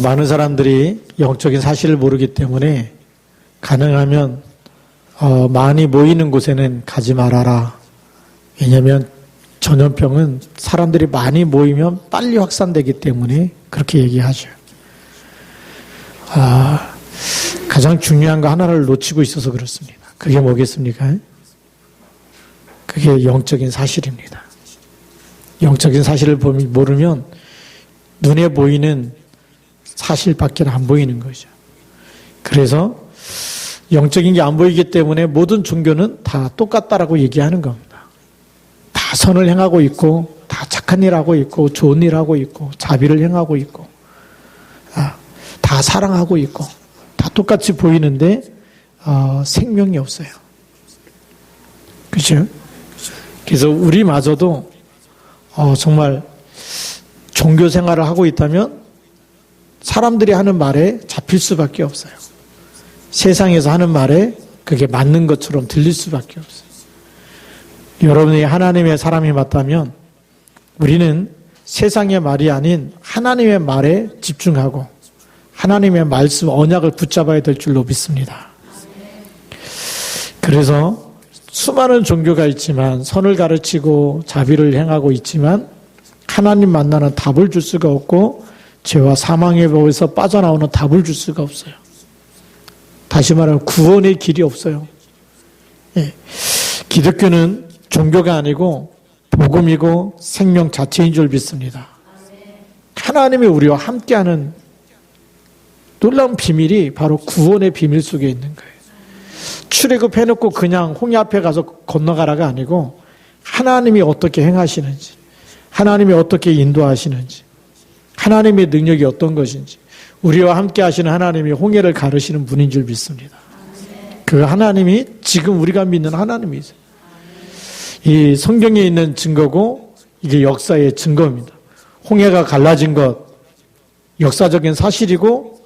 많은 사람들이 영적인 사실을 모르기 때문에 가능하면 많이 모이는 곳에는 가지 말아라. 왜냐하면 전염병은 사람들이 많이 모이면 빨리 확산되기 때문에 그렇게 얘기하죠. 가장 중요한 거 하나를 놓치고 있어서 그렇습니다. 그게 뭐겠습니까? 그게 영적인 사실입니다. 영적인 사실을 모르면 눈에 보이는 사실밖에 안 보이는 거죠. 그래서 영적인 게 안 보이기 때문에 모든 종교는 다 똑같다라고 얘기하는 겁니다. 다 선을 행하고 있고, 다 착한 일 하고 있고, 좋은 일 하고 있고, 자비를 행하고 있고, 다 사랑하고 있고, 다 똑같이 보이는데 생명이 없어요. 그렇죠? 그래서 우리마저도 정말 종교 생활을 하고 있다면 사람들이 하는 말에 잡힐 수밖에 없어요. 세상에서 하는 말에 그게 맞는 것처럼 들릴 수밖에 없어요. 여러분이 하나님의 사람이 맞다면 우리는 세상의 말이 아닌 하나님의 말에 집중하고 하나님의 말씀, 언약을 붙잡아야 될 줄로 믿습니다. 그래서 수많은 종교가 있지만 선을 가르치고 자비를 행하고 있지만 하나님 만나는 답을 줄 수가 없고 죄와 사망의 법에서 빠져나오는 답을 줄 수가 없어요. 다시 말하면 구원의 길이 없어요. 예. 기독교는 종교가 아니고 복음이고 생명 자체인 줄 믿습니다. 하나님이 우리와 함께하는 놀라운 비밀이 바로 구원의 비밀 속에 있는 거예요. 출애굽해놓고 그냥 홍해 앞에 가서 건너가라가 아니고 하나님이 어떻게 행하시는지, 하나님이 어떻게 인도하시는지, 하나님의 능력이 어떤 것인지, 우리와 함께 하시는 하나님이 홍해를 가르시는 분인 줄 믿습니다. 그 하나님이 지금 우리가 믿는 하나님이세요. 이 성경에 있는 증거고 이게 역사의 증거입니다. 홍해가 갈라진 것 역사적인 사실이고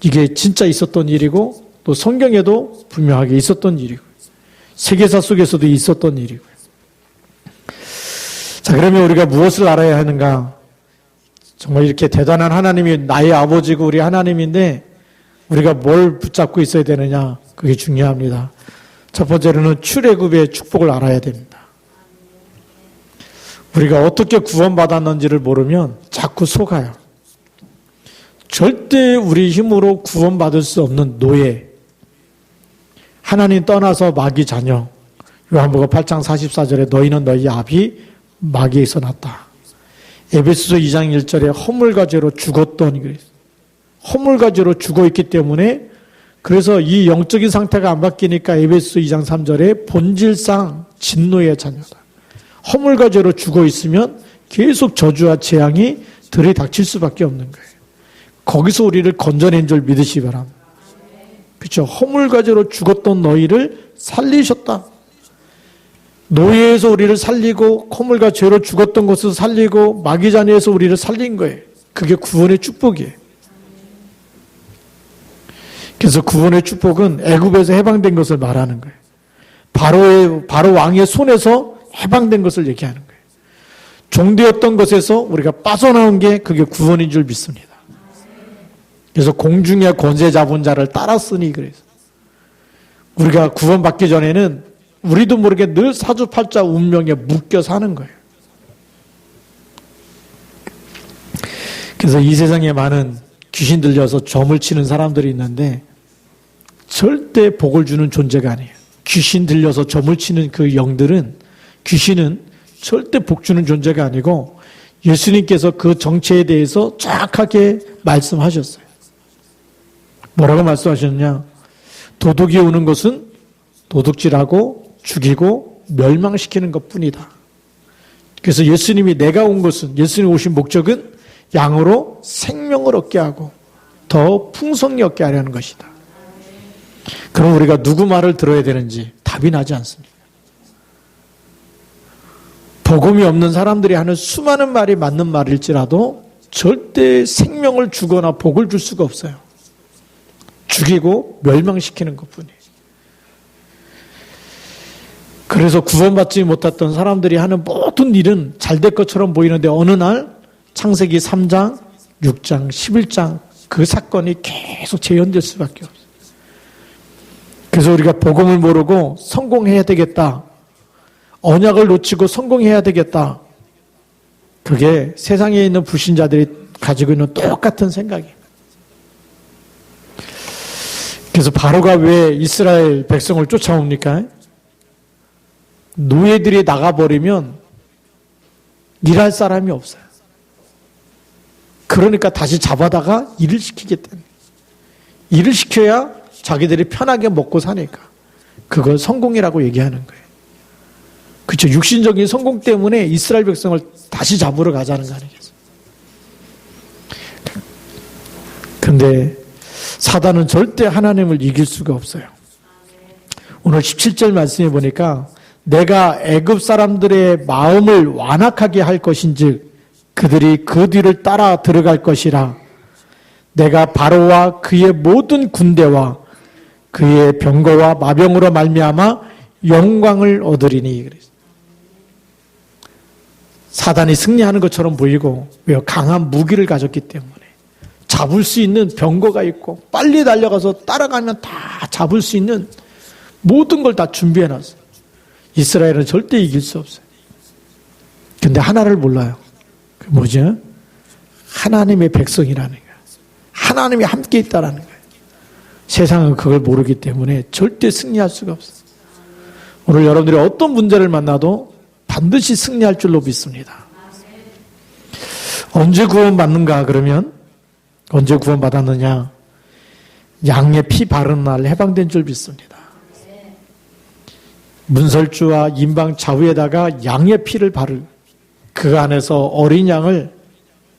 이게 진짜 있었던 일이고 또 성경에도 분명하게 있었던 일이고 세계사 속에서도 있었던 일이고. 자, 그러면 우리가 무엇을 알아야 하는가? 정말 이렇게 대단한 하나님이 나의 아버지고 우리 하나님인데 우리가 뭘 붙잡고 있어야 되느냐? 그게 중요합니다. 첫 번째로는 출애굽의 축복을 알아야 됩니다. 우리가 어떻게 구원받았는지를 모르면 자꾸 속아요. 절대 우리 힘으로 구원받을 수 없는 노예, 하나님 떠나서 마귀 자녀. 요한복음 8장 44절에 너희는 너희 아비 마귀에서 났다. 에베소서 2장 1절에 허물과 죄로 죽었던 그랬어요. 허물과 죄로 죽어있기 때문에 그래서 이 영적인 상태가 안 바뀌니까 에베소서 2장 3절에 본질상 진노의 자녀다. 허물과 죄로 죽어있으면 계속 저주와 재앙이 들이닥칠 수밖에 없는 거예요. 거기서 우리를 건져낸 줄 믿으시기 바랍니다. 그렇죠? 허물과 죄로 죽었던 너희를 살리셨다. 노예에서 우리를 살리고 허물과 죄로 죽었던 것을 살리고 마귀 자녀에서 우리를 살린 거예요. 그게 구원의 축복이에요. 그래서 구원의 축복은 애굽에서 해방된 것을 말하는 거예요. 바로 왕의 손에서 해방된 것을 얘기하는 거예요. 종되었던 것에서 우리가 빠져나온 게 그게 구원인 줄 믿습니다. 그래서 공중의 권세 잡은 자를 따랐으니 그래서 우리가 구원받기 전에는 우리도 모르게 늘 사주팔자 운명에 묶여 사는 거예요. 그래서 이 세상에 많은 귀신 들려서 점을 치는 사람들이 있는데 절대 복을 주는 존재가 아니에요. 귀신 들려서 점을 치는 그 영들은 귀신은 절대 복 주는 존재가 아니고 예수님께서 그 정체에 대해서 정확하게 말씀하셨어요. 뭐라고 말씀하셨느냐? 도둑이 오는 것은 도둑질하고 죽이고 멸망시키는 것뿐이다. 그래서 예수님이 내가 온 것은 예수님 오신 목적은 양으로 생명을 얻게 하고 더 풍성히 얻게 하려는 것이다. 그럼 우리가 누구 말을 들어야 되는지 답이 나지 않습니다. 복음이 없는 사람들이 하는 수많은 말이 맞는 말일지라도 절대 생명을 주거나 복을 줄 수가 없어요. 죽이고 멸망시키는 것뿐이에요. 그래서 구원받지 못했던 사람들이 하는 모든 일은 잘 될 것처럼 보이는데 어느 날 창세기 3장 6장, 11장 그 사건이 계속 재현될 수밖에 없어요. 그래서 우리가 복음을 모르고 성공해야 되겠다. 언약을 놓치고 성공해야 되겠다. 그게 세상에 있는 불신자들이 가지고 있는 똑같은 생각이에요. 그래서 바로가 왜 이스라엘 백성을 쫓아옵니까? 노예들이 나가버리면 일할 사람이 없어요. 그러니까 다시 잡아다가 일을 시키겠다는 거예요. 일을 시켜야 자기들이 편하게 먹고 사니까. 그걸 성공이라고 얘기하는 거예요. 그렇죠. 육신적인 성공 때문에 이스라엘 백성을 다시 잡으러 가자는 거 아니겠어요? 근데 사단은 절대 하나님을 이길 수가 없어요. 오늘 17절 말씀해 보니까 내가 애굽 사람들의 마음을 완악하게 할 것인즉 그들이 그 뒤를 따라 들어갈 것이라. 내가 바로와 그의 모든 군대와 그의 병거와 마병으로 말미암아 영광을 얻으리니. 사단이 승리하는 것처럼 보이고 왜 강한 무기를 가졌기 때문에 잡을 수 있는 병거가 있고 빨리 달려가서 따라가면 다 잡을 수 있는 모든 걸 다 준비해놨어요. 이스라엘은 절대 이길 수 없어요. 근데 하나를 몰라요. 그 뭐죠? 하나님의 백성이라는 거예요. 하나님이 함께 있다라는 거예요. 세상은 그걸 모르기 때문에 절대 승리할 수가 없어요. 오늘 여러분들이 어떤 문제를 만나도 반드시 승리할 줄로 믿습니다. 언제 구원받는가 그러면 언제 구원받았느냐? 양의 피 바르는 날 해방된 줄 믿습니다. 문설주와 인방 좌우에다가 양의 피를 바르 그 안에서 어린 양을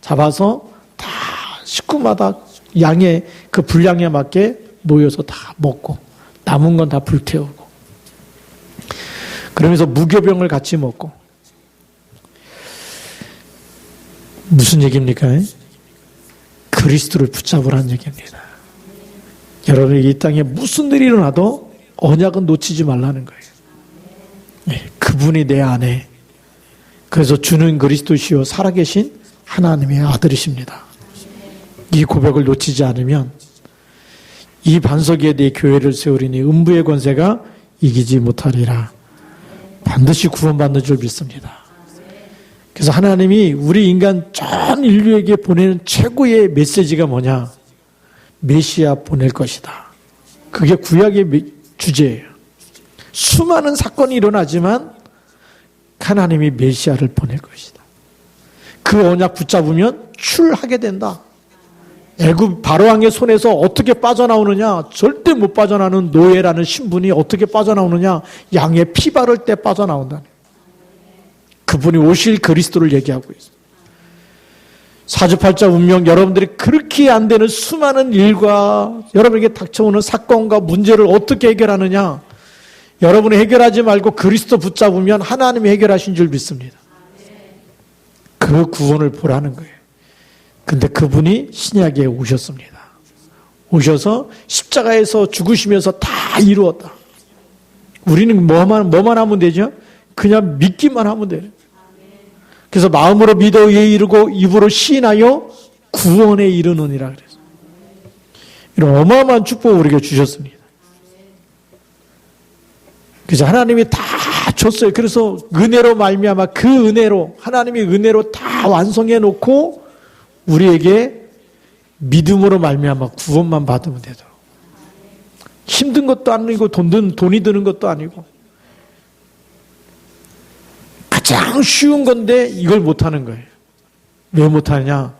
잡아서 다 식구마다 양의 그 분량에 맞게 모여서 다 먹고 남은 건 다 불태우고 그러면서 무교병을 같이 먹고 무슨 얘기입니까? 그리스도를 붙잡으라는 얘기입니다. 여러분이 이 땅에 무슨 일이 일어나도 언약은 놓치지 말라는 거예요. 그분이 내 안에 그래서 주는 그리스도시요 살아계신 하나님의 아들이십니다. 이 고백을 놓치지 않으면 이 반석 위에 내 교회를 세우리니 음부의 권세가 이기지 못하리라. 반드시 구원받는 줄 믿습니다. 그래서 하나님이 우리 인간 전 인류에게 보내는 최고의 메시지가 뭐냐? 메시아 보낼 것이다. 그게 구약의 주제예요. 수많은 사건이 일어나지만 하나님이 메시아를 보낼 것이다. 그 언약 붙잡으면 출하게 된다. 애굽 바로왕의 손에서 어떻게 빠져나오느냐? 절대 못 빠져나오는 노예라는 신분이 어떻게 빠져나오느냐? 양의 피 바를 때 빠져나온다. 그분이 오실 그리스도를 얘기하고 있어요. 사주팔자 운명 여러분들이 그렇게 안 되는 수많은 일과 여러분에게 닥쳐오는 사건과 문제를 어떻게 해결하느냐? 여러분이 해결하지 말고 그리스도 붙잡으면 하나님이 해결하신 줄 믿습니다. 그 구원을 보라는 거예요. 근데 그분이 신약에 오셨습니다. 오셔서 십자가에서 죽으시면서 다 이루었다. 우리는 뭐만 하면 되죠? 그냥 믿기만 하면 돼요. 그래서 마음으로 믿어 의에 이르고 입으로 시인하여 구원에 이르느니라 그래서 이런 어마어마한 축복을 우리에게 주셨습니다. 그래서 하나님이 다 줬어요. 그래서 은혜로 말미암아 그 은혜로 하나님이 은혜로 다 완성해 놓고 우리에게 믿음으로 말미암아 구원만 받으면 되도록. 힘든 것도 아니고 돈이 드는 것도 아니고 가장 쉬운 건데 이걸 못하는 거예요. 왜 못하느냐?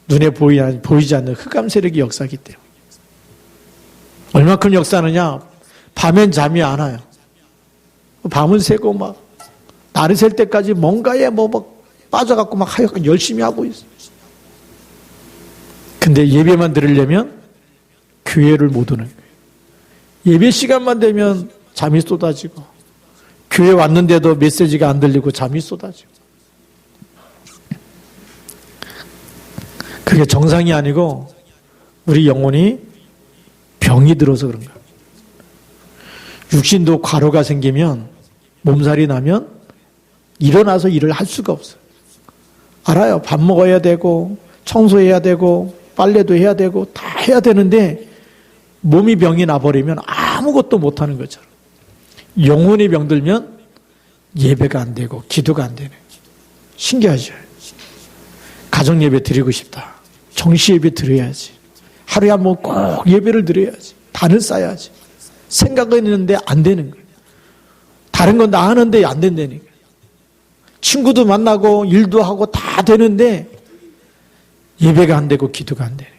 눈에 보이지 않는 흑암 세력이 역사하기 때문에. 얼마큼 역사하느냐? 밤엔 잠이 안 와요. 밤은 새고 막 날이 셀 때까지 뭔가에 막 빠져갖고 막 하여간 열심히 하고 있어요. 근데 예배만 들으려면 교회를 못 오는 거예요. 예배 시간만 되면 잠이 쏟아지고 교회 왔는데도 메시지가 안 들리고 잠이 쏟아지고 그게 정상이 아니고 우리 영혼이 병이 들어서 그런 거예요. 육신도 과로가 생기면 몸살이 나면 일어나서 일을 할 수가 없어요. 알아요. 밥 먹어야 되고 청소해야 되고 빨래도 해야 되고 다 해야 되는데 몸이 병이 나버리면 아무것도 못하는 것처럼 영혼이 병들면 예배가 안 되고 기도가 안 되네. 신기하죠? 가정 예배 드리고 싶다. 정시 예배 드려야지. 하루에 한 번 꼭 예배를 드려야지. 단을 쌓아야지. 생각은 있는데 안 되는 거예요. 다른 건 다 하는데 안 된다니까. 친구도 만나고 일도 하고 다 되는데 예배가 안 되고 기도가 안 되네.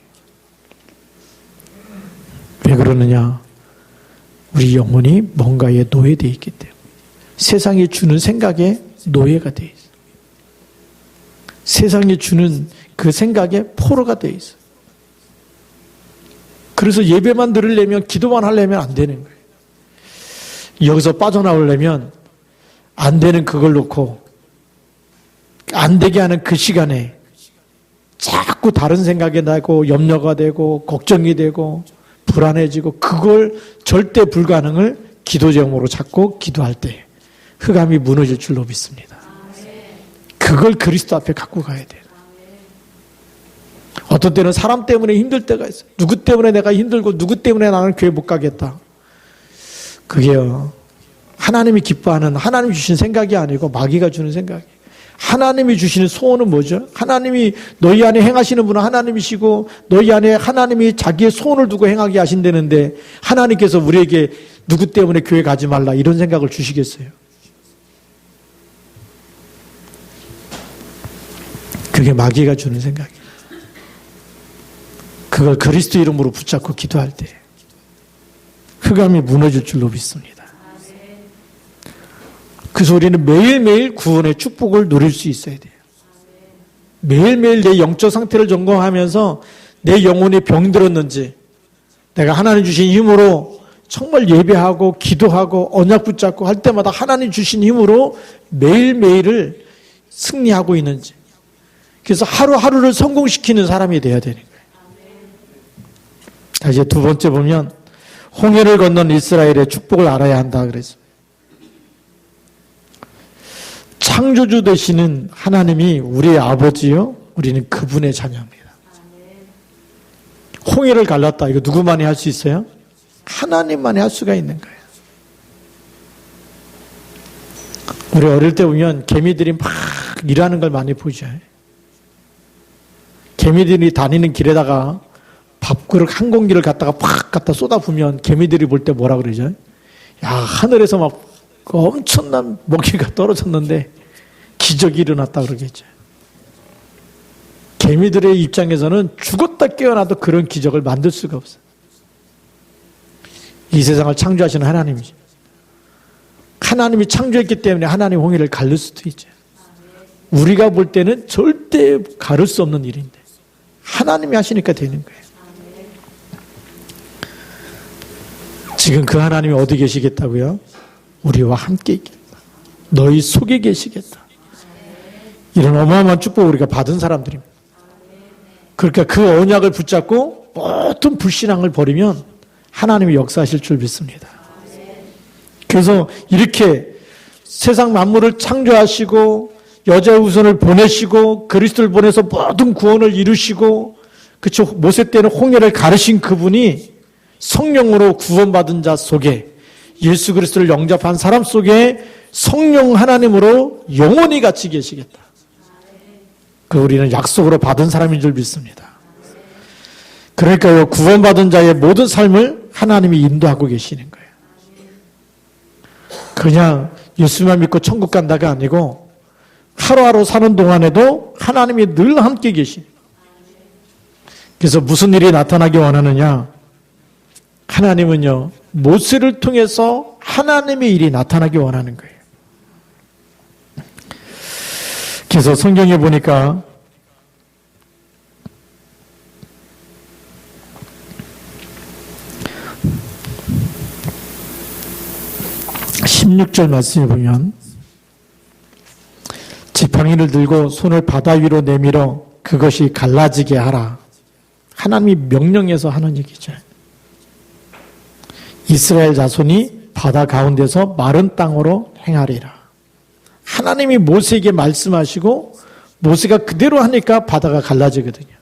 왜 그러느냐? 우리 영혼이 뭔가에 노예되어 있기 때문에. 세상이 주는 생각에 노예가 되어 있어. 세상이 주는 그 생각에 포로가 되어 있어. 그래서 예배만 들으려면 기도만 하려면 안 되는 거예요. 여기서 빠져나오려면 안 되는 그걸 놓고 안 되게 하는 그 시간에 자꾸 다른 생각이 나고 염려가 되고 걱정이 되고 불안해지고 그걸 절대 불가능을 기도 제목으로 잡고 기도할 때 흑암이 무너질 줄로 믿습니다. 그걸 그리스도 앞에 갖고 가야 돼요. 어떤 때는 사람 때문에 힘들 때가 있어요. 누구 때문에 내가 힘들고 누구 때문에 나는 교회 못 가겠다. 그게요. 하나님이 기뻐하는 하나님이 주신 생각이 아니고 마귀가 주는 생각이에요. 하나님이 주시는 소원은 뭐죠? 하나님이 너희 안에 행하시는 분은 하나님이시고 너희 안에 하나님이 자기의 소원을 두고 행하게 하신다는데 하나님께서 우리에게 누구 때문에 교회 가지 말라 이런 생각을 주시겠어요? 그게 마귀가 주는 생각이에요. 그걸 그리스도 이름으로 붙잡고 기도할 때 흑암이 무너질 줄로 믿습니다. 그래서 우리는 매일매일 구원의 축복을 누릴 수 있어야 돼요. 매일매일 내 영적 상태를 점검하면서 내 영혼이 병들었는지 내가 하나님 주신 힘으로 정말 예배하고 기도하고 언약 붙잡고 할 때마다 하나님 주신 힘으로 매일매일을 승리하고 있는지 그래서 하루하루를 성공시키는 사람이 돼야 되는 거예요. 자, 이제 두 번째 보면 홍해를 건넌 이스라엘의 축복을 알아야 한다 그랬어요. 창조주 되시는 하나님이 우리의 아버지요. 우리는 그분의 자녀입니다. 홍해를 갈랐다. 이거 누구만이 할 수 있어요? 하나님만이 할 수가 있는 거예요. 우리 어릴 때 보면 개미들이 막 일하는 걸 많이 보죠. 개미들이 다니는 길에다가 밥그릇 한 공기를 갖다가 팍 갖다 쏟아부으면 개미들이 볼 때 뭐라 그러죠? 야, 하늘에서 막 엄청난 먹이가 떨어졌는데 기적이 일어났다 그러겠죠. 개미들의 입장에서는 죽었다 깨어나도 그런 기적을 만들 수가 없어요. 이 세상을 창조하시는 하나님이죠. 하나님이 창조했기 때문에 하나님 홍해를 가를 수도 있죠. 우리가 볼 때는 절대 가를 수 없는 일인데 하나님이 하시니까 되는 거예요. 지금 그 하나님이 어디 계시겠다고요? 우리와 함께 있겠다. 너희 속에 계시겠다. 이런 어마어마한 축복을 우리가 받은 사람들입니다. 그러니까 그 언약을 붙잡고 모든 불신앙을 버리면 하나님이 역사하실 줄 믿습니다. 그래서 이렇게 세상 만물을 창조하시고 여자의 후손을 보내시고 그리스도를 보내서 모든 구원을 이루시고 그쵸 모세 때는 홍해를 가르신 그분이 성령으로 구원받은 자 속에 예수 그리스도를 영접한 사람 속에 성령 하나님으로 영원히 같이 계시겠다. 그 우리는 약속으로 받은 사람인 줄 믿습니다. 그러니까요 구원받은 자의 모든 삶을 하나님이 인도하고 계시는 거예요. 그냥 예수만 믿고 천국 간다가 아니고 하루하루 사는 동안에도 하나님이 늘 함께 계시는 거예요. 그래서 무슨 일이 나타나기 원하느냐? 하나님은요 모세를 통해서 하나님의 일이 나타나기 원하는 거예요. 그래서 성경에 보니까 (16절) 말씀에 보면 지팡이를 들고 손을 바다 위로 내밀어 그것이 갈라지게 하라. 하나님이 명령해서 하는 얘기죠. 이스라엘 자손이 바다 가운데서 마른 땅으로 행하리라. 하나님이 모세에게 말씀하시고 모세가 그대로 하니까 바다가 갈라지거든요.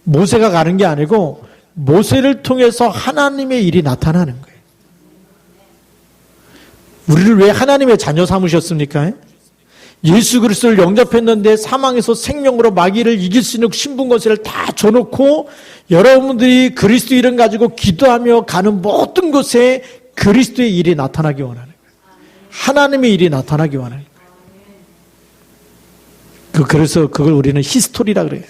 모세가 가는 게 아니고 모세를 통해서 하나님의 일이 나타나는 거예요. 우리를 왜 하나님의 자녀 삼으셨습니까? 예수 그리스도를 영접했는데 사망에서 생명으로 마귀를 이길 수 있는 신분 권세를 다 줘놓고 여러분들이 그리스도 이름 가지고 기도하며 가는 모든 곳에 그리스도의 일이 나타나기 원하는 거예요. 하나님의 일이 나타나기 원하는 거예요. 그래서 그걸 우리는 히스토리라 그래요.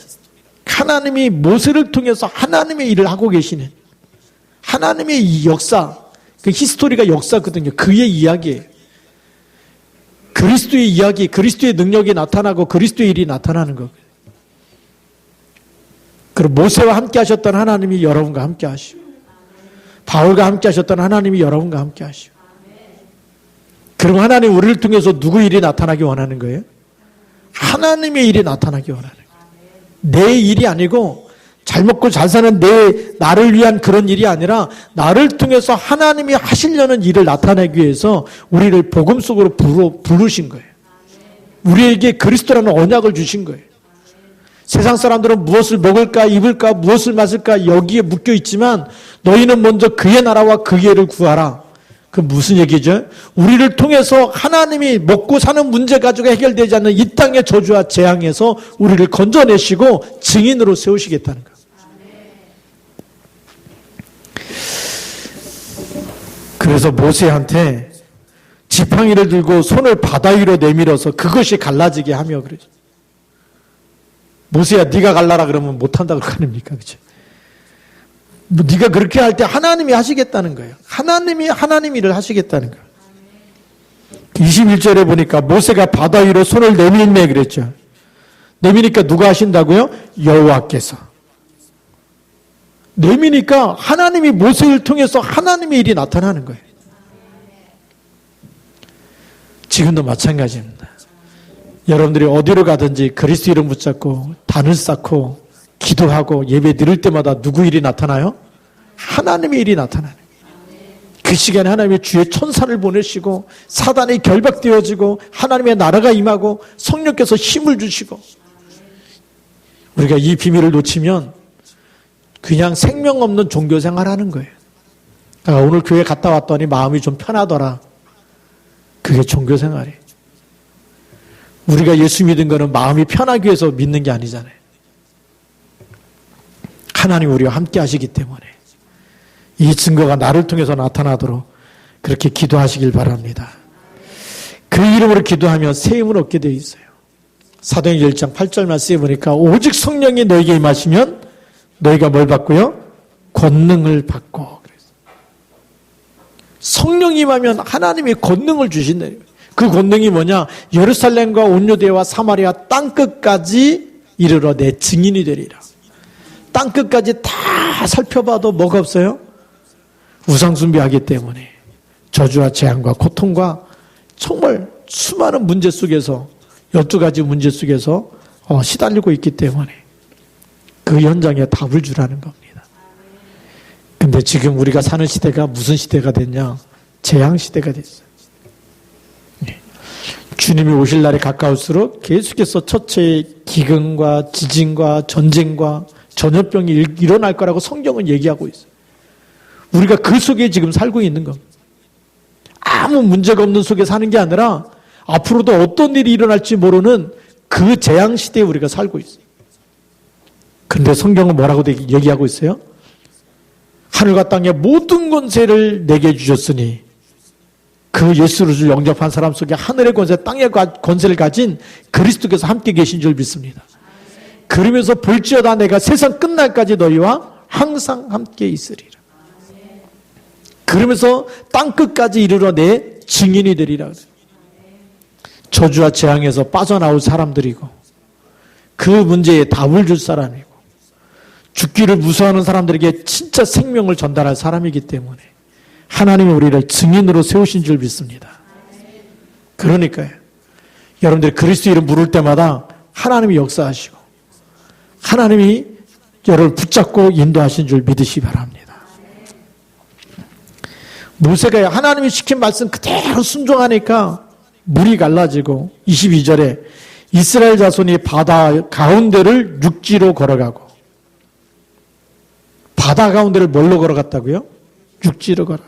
하나님이 모세를 통해서 하나님의 일을 하고 계시는 하나님의 이 역사, 그 히스토리가 역사거든요. 그의 이야기예요. 그리스도의 이야기, 그리스도의 능력이 나타나고 그리스도의 일이 나타나는 거예요. 그리고 모세와 함께 하셨던 하나님이 여러분과 함께 하시고 바울과 함께 하셨던 하나님이 여러분과 함께 하시고 그리고 하나님 우리를 통해서 누구 일이 나타나기 원하는 거예요? 하나님의 일이 나타나기 원하는 거예요. 내 일이 아니고 잘 먹고 잘 사는 나를 위한 그런 일이 아니라 나를 통해서 하나님이 하시려는 일을 나타내기 위해서 우리를 복음 속으로 부르신 거예요. 우리에게 그리스도라는 언약을 주신 거예요. 세상 사람들은 무엇을 먹을까 입을까 무엇을 마실까 여기에 묶여 있지만 너희는 먼저 그의 나라와 그의 일을 구하라. 그 무슨 얘기죠? 우리를 통해서 하나님이 먹고 사는 문제 가지고 해결되지 않는 이 땅의 저주와 재앙에서 우리를 건져내시고 증인으로 세우시겠다는 거예요. 그래서 모세한테 지팡이를 들고 손을 바다 위로 내밀어서 그것이 갈라지게 하며 그러죠. 모세야 네가 갈라라 그러면 못한다고 하십니까? 그렇죠? 네가 그렇게 할 때 하나님이 하시겠다는 거예요. 하나님이 하나님 일을 하시겠다는 거예요. 21절에 보니까 모세가 바다 위로 손을 내밀매 그랬죠. 내미니까 누가 하신다고요? 여호와께서. 내미니까 하나님이 모세를 통해서 하나님의 일이 나타나는 거예요. 지금도 마찬가지입니다. 여러분들이 어디로 가든지 그리스도 이름 붙잡고 단을 쌓고 기도하고 예배 드릴 때마다 누구 일이 나타나요? 하나님의 일이 나타나는 거예요. 그 시간에 하나님의 주의 천사를 보내시고 사단이 결박되어지고 하나님의 나라가 임하고 성령께서 힘을 주시고 우리가 이 비밀을 놓치면 그냥 생명 없는 종교 생활하는 거예요. 오늘 교회 갔다 왔더니 마음이 좀 편하더라. 그게 종교 생활이에요. 우리가 예수 믿은 거는 마음이 편하기 위해서 믿는 게 아니잖아요. 하나님 우리와 함께 하시기 때문에 이 증거가 나를 통해서 나타나도록 그렇게 기도하시길 바랍니다. 그 이름으로 기도하면 세임을 얻게 되어 있어요. 사도행전 1장 8절 말씀에 보니까 오직 성령이 너에게 임하시면 너희가 뭘 받고요? 권능을 받고. 성령이 임하면 하나님이 권능을 주신다. 그 권능이 뭐냐? 예루살렘과 온 유대와 사마리아 땅끝까지 이르러 내 증인이 되리라. 땅끝까지 다 살펴봐도 뭐가 없어요? 우상숭배하기 때문에 저주와 재앙과 고통과 정말 수많은 문제 속에서 12가지 문제 속에서 시달리고 있기 때문에 그 현장에 답을 주라는 겁니다. 근데 지금 우리가 사는 시대가 무슨 시대가 됐냐? 재앙 시대가 됐어요. 주님이 오실 날이 가까울수록 계속해서 첫째 기근과 지진과 전쟁과 전염병이 일어날 거라고 성경은 얘기하고 있어요. 우리가 그 속에 지금 살고 있는 겁니다. 아무 문제가 없는 속에 사는 게 아니라 앞으로도 어떤 일이 일어날지 모르는 그 재앙 시대에 우리가 살고 있어요. 그런데 성경은 뭐라고 얘기하고 있어요? 하늘과 땅의 모든 권세를 내게 주셨으니 그 예수를 영접한 사람 속에 하늘의 권세, 땅의 권세를 가진 그리스도께서 함께 계신 줄 믿습니다. 그러면서 볼지어다 내가 세상 끝날까지 너희와 항상 함께 있으리라. 그러면서 땅끝까지 이르러 내 증인이 되리라. 저주와 재앙에서 빠져나올 사람들이고 그 문제에 답을 줄 사람이고 죽기를 무서워하는 사람들에게 진짜 생명을 전달할 사람이기 때문에 하나님이 우리를 증인으로 세우신 줄 믿습니다. 그러니까요. 여러분들이 그리스도 이름 부를 때마다 하나님이 역사하시고 하나님이 여러분을 붙잡고 인도하신 줄 믿으시기 바랍니다. 모세가 하나님이 시킨 말씀 그대로 순종하니까 물이 갈라지고 22절에 이스라엘 자손이 바다 가운데를 육지로 걸어가고 바다 가운데를 뭘로 걸어갔다고요? 육지로 걸어.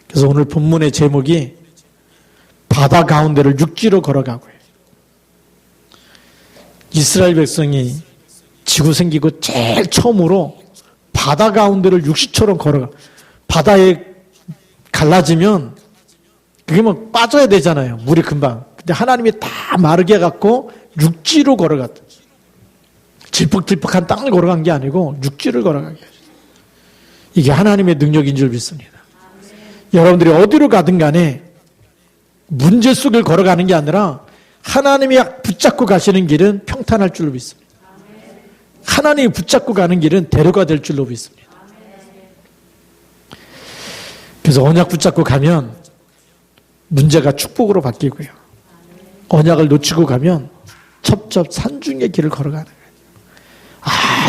그래서 오늘 본문의 제목이 바다 가운데를 육지로 걸어가고요. 이스라엘 백성이 지구 생기고 제일 처음으로 바다 가운데를 육지처럼 걸어가. 바다에 갈라지면 그게 뭐 빠져야 되잖아요. 물이 금방. 근데 하나님이 다 마르게 해갖고 육지로 걸어갔다. 질퍽질퍽한 땅을 걸어간 게 아니고 육지를 걸어가게 하셨어요. 이게 하나님의 능력인 줄 믿습니다. 여러분들이 어디로 가든 간에 문제 속을 걸어가는 게 아니라 하나님이 붙잡고 가시는 길은 평탄할 줄로 믿습니다. 하나님이 붙잡고 가는 길은 대로가 될 줄로 믿습니다. 그래서 언약 붙잡고 가면 문제가 축복으로 바뀌고요. 언약을 놓치고 가면 첩첩 산중의 길을 걸어가는 거예요.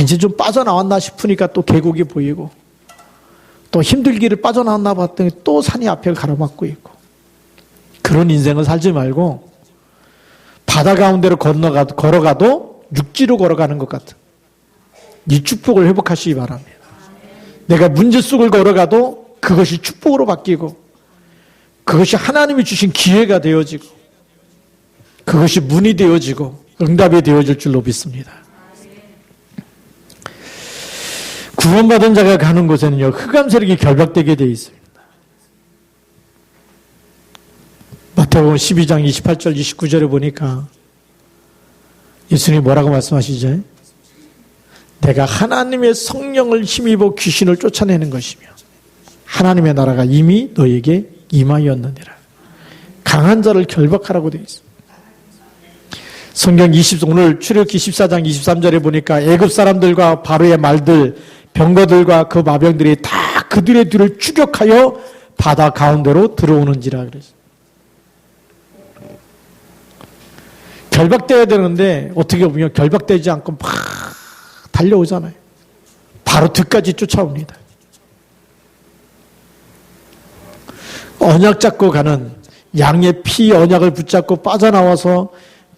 이제 좀 빠져나왔나 싶으니까 또 계곡이 보이고 또 힘들기를 빠져나왔나 봤더니 또 산이 앞에 가로막고 있고 그런 인생을 살지 말고 바다 가운데로 걸어가도 육지로 걸어가는 것 같은 이 축복을 회복하시기 바랍니다. 내가 문제 속을 걸어가도 그것이 축복으로 바뀌고 그것이 하나님이 주신 기회가 되어지고 그것이 문이 되어지고 응답이 되어질 줄로 믿습니다. 구원받은 자가 가는 곳에는요, 흑암 세력이 결박되게 되어 있습니다. 마태복음 12장 28절 29절에 보니까 예수님이 뭐라고 말씀하시죠? 내가 하나님의 성령을 힘입어 귀신을 쫓아내는 것이며 하나님의 나라가 이미 너에게 임하였느니라. 강한 자를 결박하라고 되어 있습니다. 성경 오늘 출애굽기 14장 23절에 보니까 애굽 사람들과 바로의 말들 병거들과 그 마병들이 다 그들의 뒤를 추격하여 바다 가운데로 들어오는지라 그랬어요. 결박되어야 되는데 어떻게 보면 결박되지 않고 막 달려오잖아요. 바로 뒤까지 쫓아옵니다. 언약 잡고 가는 양의 피 언약을 붙잡고 빠져나와서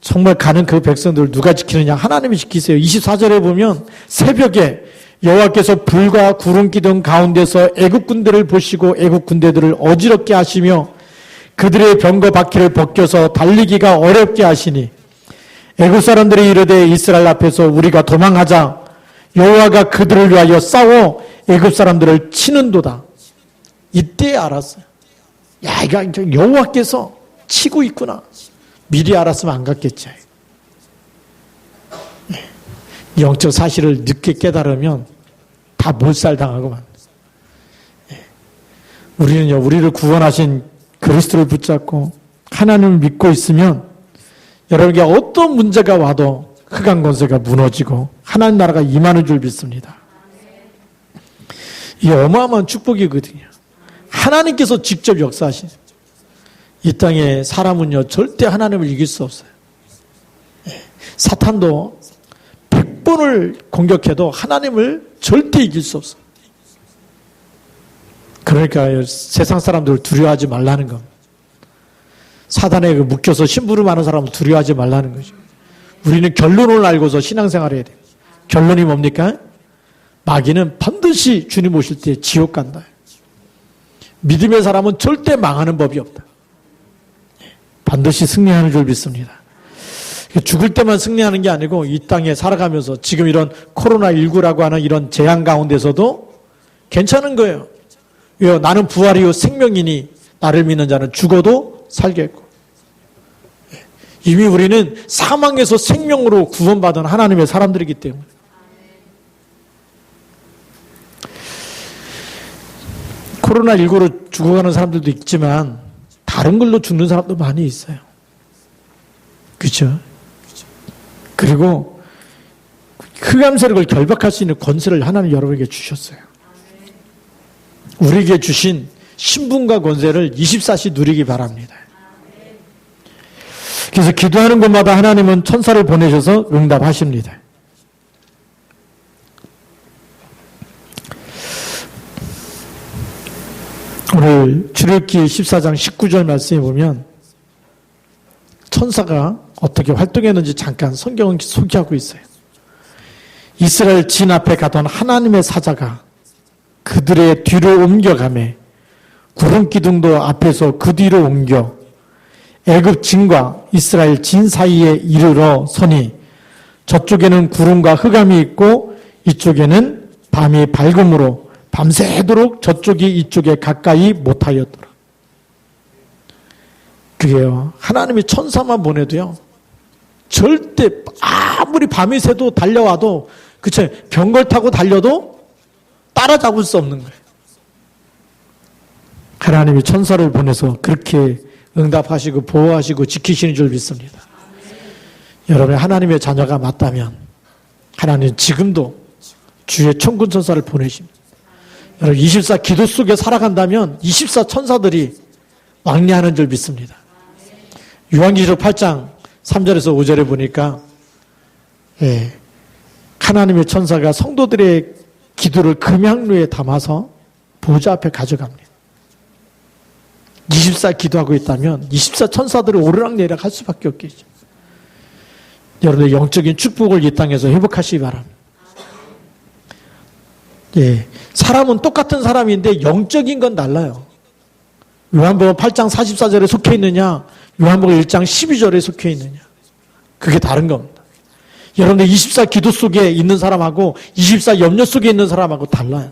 정말 가는 그 백성들을 누가 지키느냐? 하나님이 지키세요. 24절에 보면 새벽에 여호와께서 불과 구름 기둥 가운데서 애국 군대를 보시고 애국 군대들을 어지럽게 하시며 그들의 병거 바퀴를 벗겨서 달리기가 어렵게 하시니 애국 사람들이 이르되 이스라엘 앞에서 우리가 도망하자 여호와가 그들을 위하여 싸워 애국 사람들을 치는도다. 이때 알았어요. 야, 이거 여호와께서 치고 있구나. 미리 알았으면 안 갔겠지. 영적 사실을 늦게 깨달으면 다 몰살당하고만. 우리는요, 우리를 구원하신 그리스도를 붙잡고 하나님을 믿고 있으면 여러분에게 어떤 문제가 와도 흑암 권세가 무너지고 하나님 나라가 임하는 줄 믿습니다. 이 어마어마한 축복이거든요. 하나님께서 직접 역사하신 이 땅에 사람은요 절대 하나님을 이길 수 없어요. 사탄도 100번을 공격해도 하나님을 절대 이길 수 없어요. 그러니까 세상 사람들을 두려워하지 말라는 겁니다. 사단에 묶여서 심부름하는 사람을 두려워하지 말라는 거죠. 우리는 결론을 알고서 신앙생활을 해야 돼요. 결론이 뭡니까? 마귀는 반드시 주님 오실 때 지옥 간다. 믿음의 사람은 절대 망하는 법이 없다. 반드시 승리하는 줄 믿습니다. 죽을 때만 승리하는 게 아니고 이 땅에 살아가면서 지금 이런 코로나19라고 하는 이런 재앙 가운데서도 괜찮은 거예요. 왜요? 나는 부활이요 생명이니 나를 믿는 자는 죽어도 살겠고. 이미 우리는 사망에서 생명으로 구원받은 하나님의 사람들이기 때문에. 코로나19로 죽어가는 사람들도 있지만 다른 걸로 죽는 사람도 많이 있어요. 그렇죠? 그리고 흑암 세력을 결박할 수 있는 권세를 하나님 여러분에게 주셨어요. 우리에게 주신 신분과 권세를 24시 누리기 바랍니다. 그래서 기도하는 곳마다 하나님은 천사를 보내셔서 응답하십니다. 오늘 출애굽기 14장 19절 말씀에 보면 천사가 어떻게 활동했는지 잠깐 성경은 소개하고 있어요. 이스라엘 진 앞에 가던 하나님의 사자가 그들의 뒤로 옮겨가매 구름 기둥도 앞에서 그 뒤로 옮겨 애굽 진과 이스라엘 진 사이에 이르러 서니 저쪽에는 구름과 흑암이 있고 이쪽에는 밤이 밝음으로 밤새도록 저쪽이 이쪽에 가까이 못하였더라. 그게요, 하나님이 천사만 보내도요 절대 아무리 밤이 새도 달려와도 그쵸, 병걸 타고 달려도 따라잡을 수 없는 거예요. 하나님이 천사를 보내서 그렇게 응답하시고 보호하시고 지키시는 줄 믿습니다. 여러분, 하나님의 자녀가 맞다면 하나님은 지금도 주의 천군 천사를 보내십니다. 여러분, 24 기도 속에 살아간다면 24 천사들이 왕래하는 줄 믿습니다. 요한계시록 8장 3절에서 5절에 보니까 하나님의 천사가 성도들의 기도를 금향루에 담아서 보좌 앞에 가져갑니다. 24 기도하고 있다면 24 천사들이 오르락내리락 할 수밖에 없겠죠. 여러분의 영적인 축복을 이 땅에서 회복하시기 바랍니다. 사람은 똑같은 사람인데 영적인 건 달라요. 요한복음 8장 44절에 속해 있느냐, 요한복음 1장 12절에 속해 있느냐, 그게 다른 겁니다. 여러분들 24 기도 속에 있는 사람하고 24 염려 속에 있는 사람하고 달라요.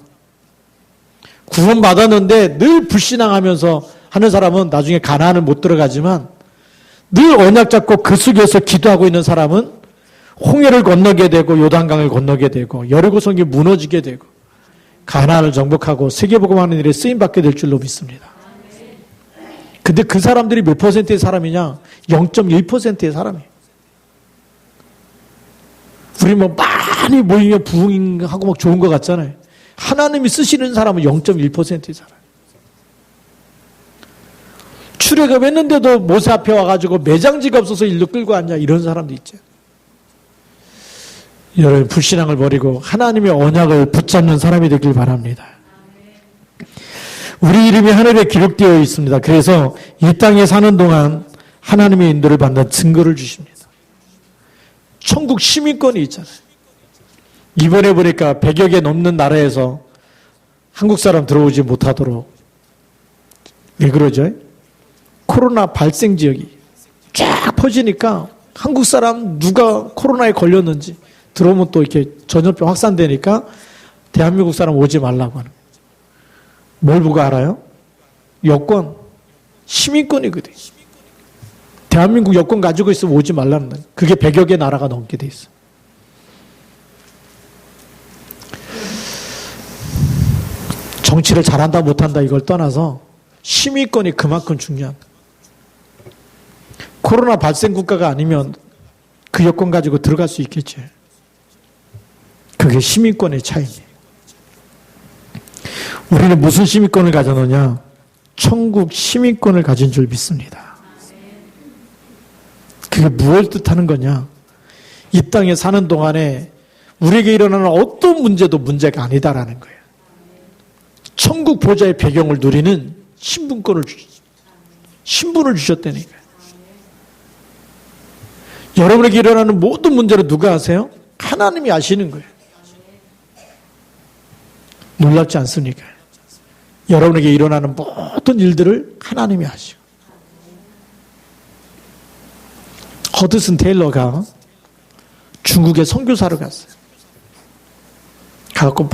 구원 받았는데 늘 불신앙하면서 하는 사람은 나중에 가나안을 못 들어가지만, 늘 언약 잡고 그 속에서 기도하고 있는 사람은 홍해를 건너게 되고 요단강을 건너게 되고 여리고성이 무너지게 되고 가나안을 정복하고 세계복음하는 일에 쓰임받게 될 줄로 믿습니다. 근데 그 사람들이 몇 퍼센트의 사람이냐? 0.1%의 사람이에요. 우리 뭐 많이 모이면 부흥하고 막 좋은 것 같잖아요. 하나님이 쓰시는 사람은 0.1%의 사람. 출애굽했는데도 모세 앞에 와가지고 매장지가 없어서 일로 끌고 왔냐, 이런 사람도 있죠. 여러분, 불신앙을 버리고 하나님의 언약을 붙잡는 사람이 되길 바랍니다. 우리 이름이 하늘에 기록되어 있습니다. 그래서 이 땅에 사는 동안 하나님의 인도를 받는 증거를 주십니다. 천국 시민권이 있잖아요. 이번에 보니까 100여 개 넘는 나라에서 한국 사람 들어오지 못하도록, 왜 그러죠? 코로나 발생 지역이 쫙 퍼지니까 한국 사람 누가 코로나에 걸렸는지 들어오면 또 이렇게 전염병 확산되니까 대한민국 사람 오지 말라고 하는 거예요. 뭘 보고 알아요? 여권, 시민권이거든요. 대한민국 여권 가지고 있으면 오지 말라는 거예요. 그게 100여 개 나라가 넘게 돼 있어요. 정치를 잘한다 못한다 이걸 떠나서 시민권이 그만큼 중요한 거예요. 코로나 발생 국가가 아니면 그 여권 가지고 들어갈 수 있겠죠. 그게 시민권의 차이입니다. 우리는 무슨 시민권을 가져놓냐? 천국 시민권을 가진 줄 믿습니다. 그게 무엇을 뜻하는 거냐? 이 땅에 사는 동안에 우리에게 일어나는 어떤 문제도 문제가 아니다라는 거예요. 천국 보좌의 배경을 누리는 신분권을 신분을 주셨다니까요. 여러분에게 일어나는 모든 문제를 누가 아세요? 하나님이 아시는 거예요. 놀랍지 않습니까? 여러분에게 일어나는 모든 일들을 하나님이 아시고. 허드슨 테일러가 중국에 선교사로 갔어요. 가갖고 막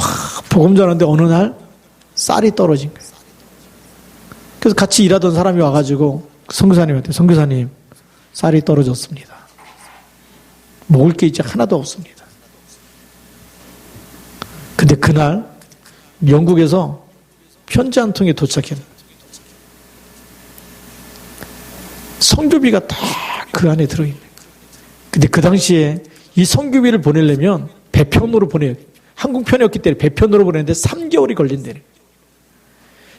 복음 전하는데 어느 날 쌀이 떨어진 거예요. 그래서 같이 일하던 사람이 와가지고 선교사님한테, 선교사님, 쌀이 떨어졌습니다. 먹을 게 이제 하나도 없습니다. 근데 그날 영국에서 편지 한 통이 도착했는데 선교비가 다 그 안에 들어있는 거예요. 근데 그 당시에 이 선교비를 보내려면 배편으로 보내야 돼요. 항공편이었기 때문에 배편으로 보내는데 3개월이 걸린대요.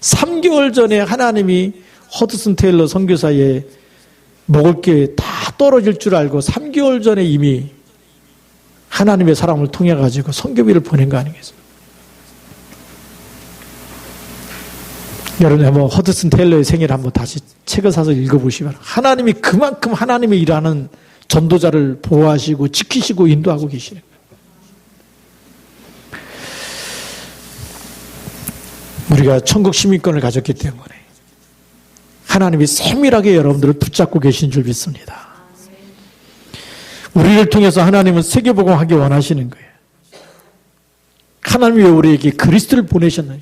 3개월 전에 하나님이 허드슨 테일러 선교사에 먹을 게 다 떨어질 줄 알고 3개월 전에 이미 하나님의 사람을 통해 가지고 선교비를 보낸 거 아니겠습니까? 여러분 한번 허드슨 테일러의 생애를 한번 다시 책을 사서 읽어보시기 바랍니다. 하나님이 그만큼 하나님의 일하는 전도자를 보호하시고 지키시고 인도하고 계시는 거예요. 우리가 천국 시민권을 가졌기 때문에 하나님이 세밀하게 여러분들을 붙잡고 계신 줄 믿습니다. 우리를 통해서 하나님은 세계복음하기 원하시는 거예요. 하나님이 왜 우리에게 그리스도를 보내셨느냐?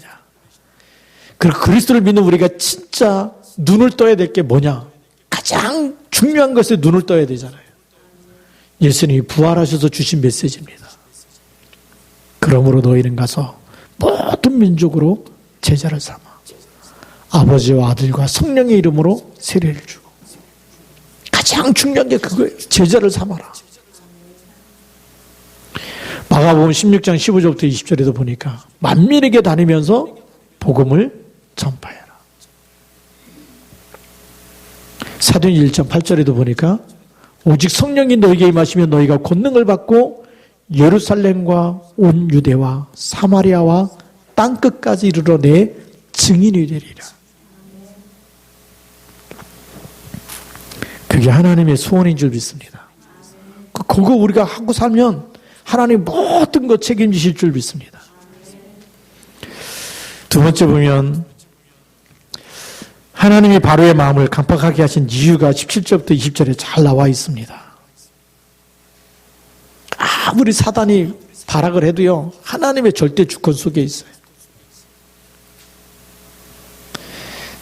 그리고 그리스도를 믿는 우리가 진짜 눈을 떠야 될 게 뭐냐? 가장 중요한 것에 눈을 떠야 되잖아요. 예수님이 부활하셔서 주신 메시지입니다. 그러므로 너희는 가서 모든 민족으로 제자를 삼아 아버지와 아들과 성령의 이름으로 세례를 주고, 가장 중요한 게 그거예요. 제자를 삼아라. 마가복음 16장 15절부터 20절에도 보니까 만민에게 다니면서 복음을 전파해라. 사도행전 1장 8절에도 보니까 오직 성령이 너희에게 임하시면 너희가 권능을 받고 예루살렘과 온 유대와 사마리아와 땅끝까지 이르러 내 증인이 되리라. 그게 하나님의 소원인 줄 믿습니다. 그거 우리가 하고 살면 하나님 모든 것 책임지실 줄 믿습니다. 두 번째 보면 하나님이 바로의 마음을 강팍하게 하신 이유가 17절부터 20절에 잘 나와 있습니다. 아무리 사단이 발악을 해도요, 하나님의 절대 주권 속에 있어요.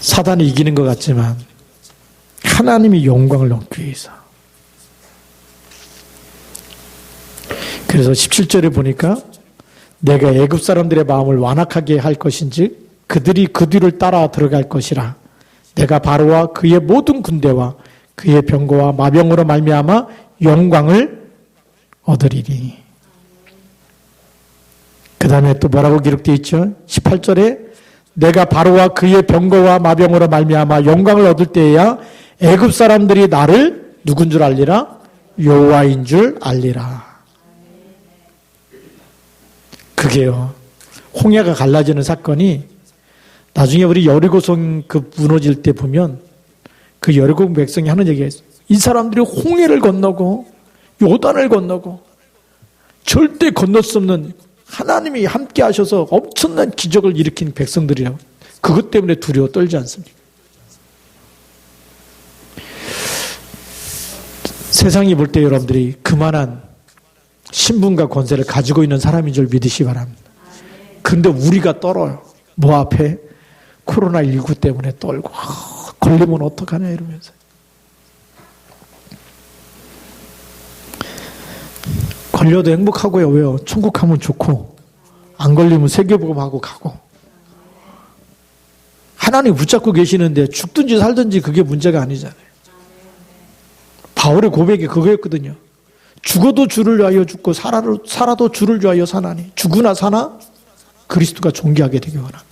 사단이 이기는 것 같지만 하나님이 영광을 얻기 위해서. 그래서 17절에 보니까 내가 애굽 사람들의 마음을 완악하게 할 것인지 그들이 그 뒤를 따라 들어갈 것이라. 내가 바로와 그의 모든 군대와 그의 병거와 마병으로 말미암아 영광을 얻으리니. 그 다음에 또 뭐라고 기록되어 있죠? 18절에 내가 바로와 그의 병거와 마병으로 말미암아 영광을 얻을 때에야 애굽 사람들이 나를 누군 줄 알리라? 여호와인 줄 알리라. 그게요, 홍해가 갈라지는 사건이 나중에 우리 여리고성 그 무너질 때 보면 그 여리고 백성이 하는 얘기가 있어요. 이 사람들이 홍해를 건너고 요단을 건너고 절대 건널 수 없는, 하나님이 함께 하셔서 엄청난 기적을 일으킨 백성들이라고. 그것 때문에 두려워 떨지 않습니까? 세상이 볼 때 여러분들이 그만한 신분과 권세를 가지고 있는 사람인 줄 믿으시기 바랍니다. 그런데 우리가 떨어요. 뭐 앞에? 코로나19 때문에 떨고, 걸리면 어떡하냐 이러면서. 걸려도 행복하고요. 왜요? 천국 가면 좋고, 안 걸리면 세계복음하고 가고. 하나님 붙잡고 계시는데 죽든지 살든지 그게 문제가 아니잖아요. 바울의 고백이 그거였거든요. 죽어도 주를 위하여 죽고 살아도 주를 위하여 사나니 죽으나 사나 그리스도가 존귀하게 되기 원한다.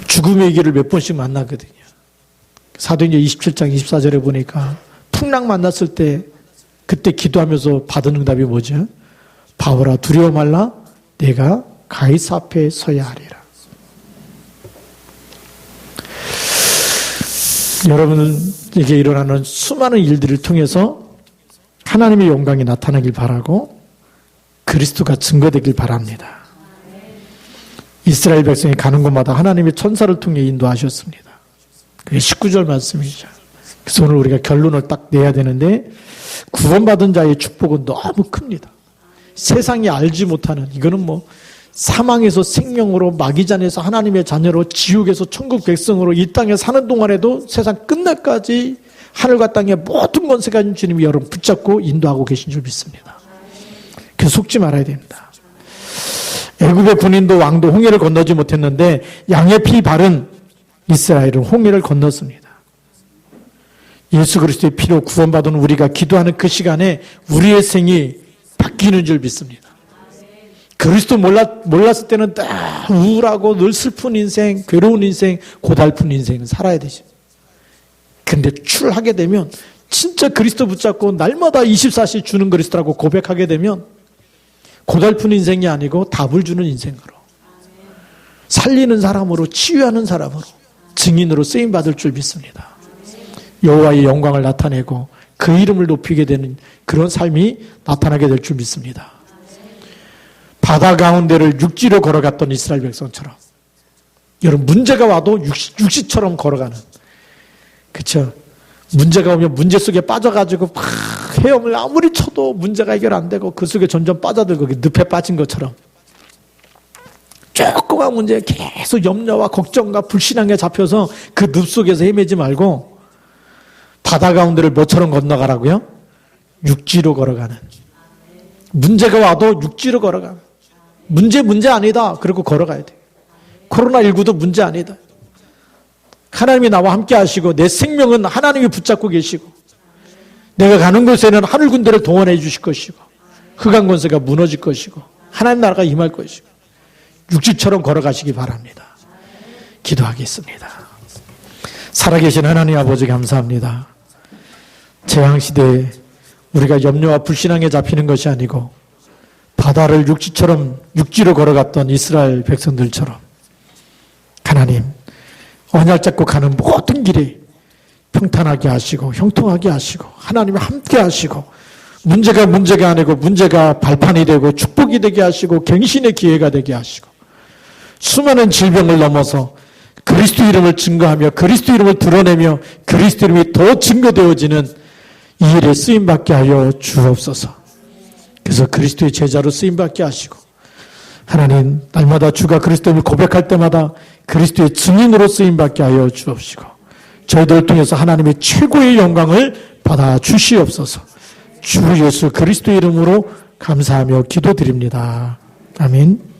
죽음의 길을 몇 번씩 만나거든요. 사도행전 27장 24절에 보니까 풍랑 만났을 때 그때 기도하면서 받은 응답이 뭐죠? 바울아 두려워 말라, 내가 가이사 앞에 서야 하리라. 여러분에게 일어나는 수많은 일들을 통해서 하나님의 영광이 나타나길 바라고 그리스도가 증거되길 바랍니다. 이스라엘 백성이 가는 곳마다 하나님의 천사를 통해 인도하셨습니다. 그게 19절 말씀이죠. 그래서 오늘 우리가 결론을 딱 내야 되는데, 구원받은 자의 축복은 너무 큽니다. 세상이 알지 못하는, 이거는 뭐 사망에서 생명으로, 마귀잔에서 하나님의 자녀로, 지옥에서 천국 백성으로 이 땅에 사는 동안에도 세상 끝날까지 하늘과 땅의 모든 권세가 가진 주님이 여러분 붙잡고 인도하고 계신 줄 믿습니다. 그래서 속지 말아야 됩니다. 애굽의 군인도 왕도 홍해를 건너지 못했는데 양의 피 바른 이스라엘은 홍해를 건넜습니다. 예수 그리스도의 피로 구원받은 우리가 기도하는 그 시간에 우리의 생이 바뀌는 줄 믿습니다. 그리스도 몰랐을 때는 딱 우울하고 늘 슬픈 인생, 괴로운 인생, 고달픈 인생을 살아야 되죠. 근데 출하게 되면 진짜 그리스도 붙잡고 날마다 24시 주는 그리스도라고 고백하게 되면 고달픈 인생이 아니고 답을 주는 인생으로, 살리는 사람으로, 치유하는 사람으로, 증인으로 쓰임받을 줄 믿습니다. 여호와의 영광을 나타내고 그 이름을 높이게 되는 그런 삶이 나타나게 될 줄 믿습니다. 바다 가운데를 육지로 걸어갔던 이스라엘 백성처럼 여러분 문제가 와도 육시처럼 걸어가는 그렇죠? 문제가 오면 문제 속에 빠져가지고 막 헤엄을 아무리 쳐도 문제가 해결 안 되고 그 속에 점점 빠져들고 늪에 빠진 것처럼 조그만 문제에 계속 염려와 걱정과 불신앙에 잡혀서 그 늪 속에서 헤매지 말고 바다 가운데를 뭐처럼 건너가라고요? 육지로 걸어가는 문제가 와도 육지로 걸어가는 문제 아니다 그리고 걸어가야 돼요. 코로나19도 문제 아니다. 하나님이 나와 함께 하시고 내 생명은 하나님이 붙잡고 계시고 내가 가는 곳에는 하늘 군대를 동원해 주실 것이고 흑암 권세가 무너질 것이고 하나님 나라가 임할 것이고 육지처럼 걸어가시기 바랍니다. 기도하겠습니다. 살아계신 하나님 아버지 감사합니다. 재앙시대에 우리가 염려와 불신앙에 잡히는 것이 아니고 바다를 육지로 걸어갔던 이스라엘 백성들처럼 하나님 언약 잡고 가는 모든 길이 평탄하게 하시고 형통하게 하시고 하나님이 함께 하시고 문제가 아니고 문제가 발판이 되고 축복이 되게 하시고 갱신의 기회가 되게 하시고 수많은 질병을 넘어서 그리스도 이름을 증거하며 그리스도 이름을 드러내며 그리스도 이름이 더 증거되어지는 이 일에 쓰임받게 하여 주옵소서. 그래서 그리스도의 제자로 쓰임받게 하시고 하나님 날마다 주가 그리스도를 고백할 때마다 그리스도의 증인으로 쓰임받게 하여 주옵시고 저희들을 통해서 하나님의 최고의 영광을 받아 주시옵소서. 주 예수 그리스도 이름으로 감사하며 기도드립니다. 아멘.